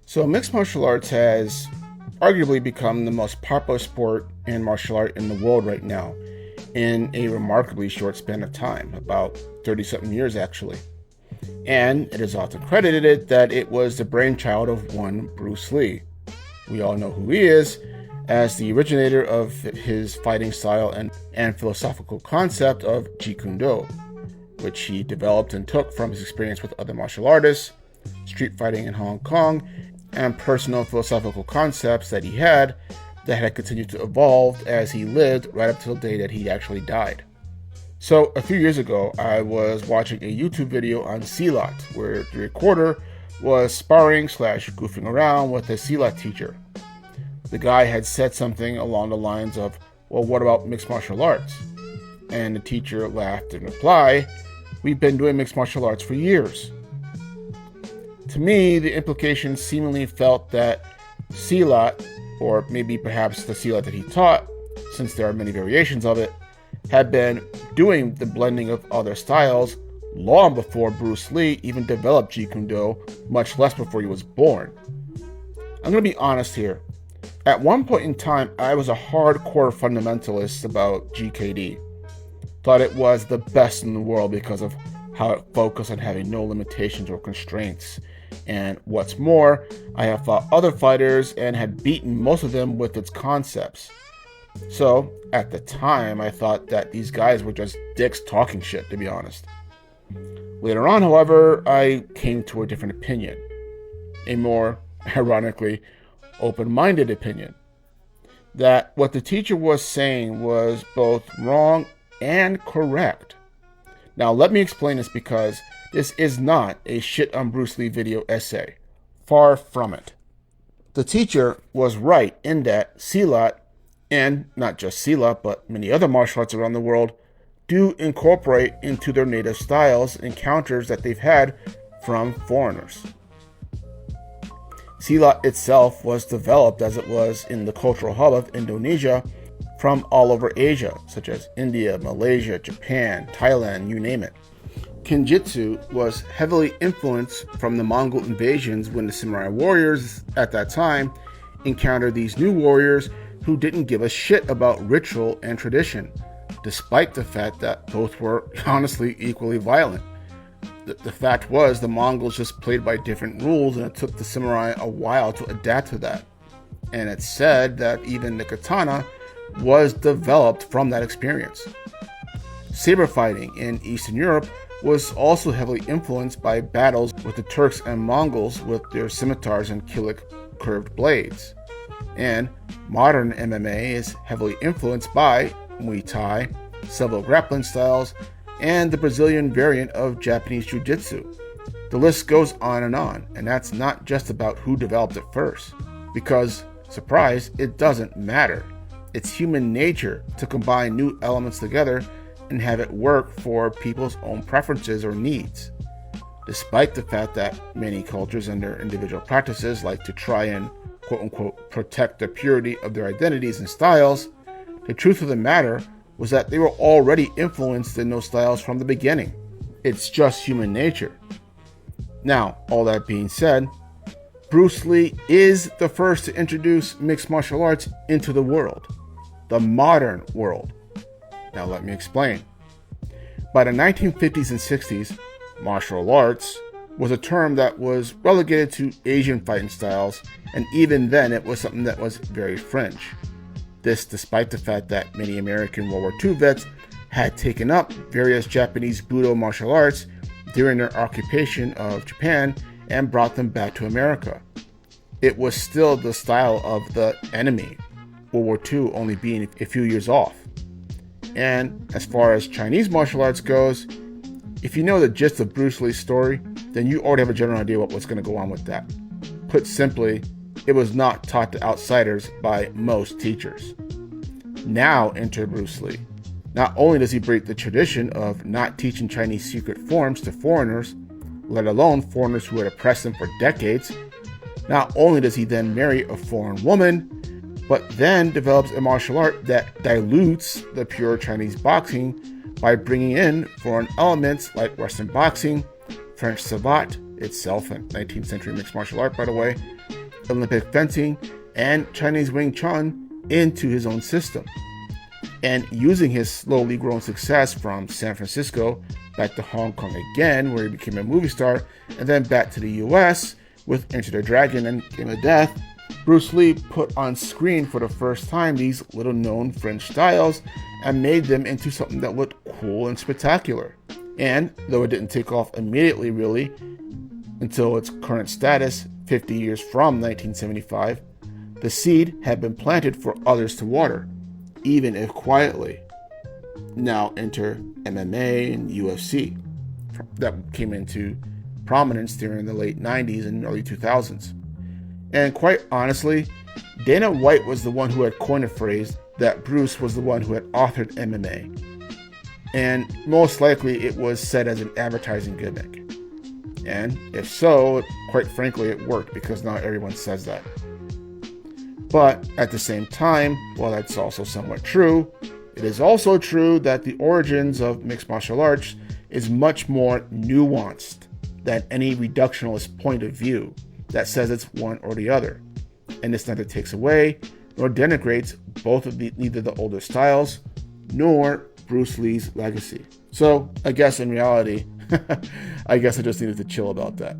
So mixed martial arts has arguably become the most popular sport and martial art in the world right now in a remarkably short span of time, about 30-something years actually. And it is often credited that it was the brainchild of one Bruce Lee. We all know who he is as the originator of his fighting style and philosophical concept of Jeet Kune Do, which he developed and took from his experience with other martial artists, street fighting in Hong Kong, and personal philosophical concepts that he had that had continued to evolve as he lived right up to the day that he actually died. So a few years ago, I was watching a YouTube video on silat, where the recorder was sparring / goofing around with a silat teacher. The guy had said something along the lines of, "Well, what about mixed martial arts?" And the teacher laughed in reply, "We've been doing mixed martial arts for years." To me, the implication seemingly felt that silat, or maybe perhaps the silat that he taught, since there are many variations of it, had been doing the blending of other styles long before Bruce Lee even developed Jeet Kune Do, much less before he was born. I'm going to be honest here. At one point in time, I was a hardcore fundamentalist about GKD. Thought it was the best in the world because of how it focused on having no limitations or constraints. And what's more, I have fought other fighters and had beaten most of them with its concepts. So, at the time, I thought that these guys were just dicks talking shit, to be honest. Later on, however, I came to a different opinion. A more, ironically, open-minded opinion. That what the teacher was saying was both wrong and correct. Now, let me explain this because this is not a shit on Bruce Lee video essay. Far from it. The teacher was right in that silat, and not just silat, but many other martial arts around the world, do incorporate into their native styles encounters that they've had from foreigners. Silat itself was developed as it was in the cultural hub of Indonesia from all over Asia, such as India, Malaysia, Japan, Thailand, you name it. Kenjutsu was heavily influenced from the Mongol invasions when the samurai warriors at that time encountered these new warriors who didn't give a shit about ritual and tradition, despite the fact that both were honestly equally violent. The fact was the Mongols just played by different rules, and it took the samurai a while to adapt to that. And it's said that even the katana was developed from that experience. Saber fighting in Eastern Europe was also heavily influenced by battles with the Turks and Mongols with their scimitars and killik curved blades. And modern MMA is heavily influenced by Muay Thai, several grappling styles, and the Brazilian variant of Japanese Jiu-Jitsu. The list goes on, and that's not just about who developed it first. Because, surprise, it doesn't matter. It's human nature to combine new elements together and have it work for people's own preferences or needs. Despite the fact that many cultures and their individual practices like to try and quote-unquote protect the purity of their identities and styles, the truth of the matter was that they were already influenced in those styles from the beginning. It's just human nature. Now, all that being said, Bruce Lee is the first to introduce mixed martial arts into the world, the modern world. Now let me explain. By the 1950s and 60s, martial arts was a term that was relegated to Asian fighting styles, and even then it was something that was very fringe. This despite the fact that many American World War II vets had taken up various Japanese Budo martial arts during their occupation of Japan and brought them back to America. It was still the style of the enemy, World War II only being a few years off. And as far as Chinese martial arts goes, if you know the gist of Bruce Lee's story, then you already have a general idea what was going to go on with that. Put simply, it was not taught to outsiders by most teachers. Now enter Bruce Lee. Not only does he break the tradition of not teaching Chinese secret forms to foreigners, let alone foreigners who had oppressed him for decades, not only does he then marry a foreign woman, but then develops a martial art that dilutes the pure Chinese boxing by bringing in foreign elements like Western boxing, French savate, itself a 19th century mixed martial art by the way, Olympic fencing and Chinese Wing Chun into his own system. And using his slowly growing success from San Francisco back to Hong Kong again, where he became a movie star, and then back to the US with Enter the Dragon and Game of Death, Bruce Lee put on screen for the first time these little known French styles and made them into something that looked cool and spectacular. And though it didn't take off immediately really until its current status 50 years from 1975, the seed had been planted for others to water, even if quietly. Now enter MMA and UFC that came into prominence during the late 90s and early 2000s. And quite honestly, Dana White was the one who had coined the phrase that Bruce was the one who had authored MMA. And most likely it was said as an advertising gimmick. And if so, quite frankly, it worked because not everyone says that. But at the same time, while that's also somewhat true, it is also true that the origins of mixed martial arts is much more nuanced than any reductionist point of view that says it's one or the other. And this neither takes away nor denigrates neither the older styles nor Bruce Lee's legacy. So I guess in reality, I just needed to chill about that.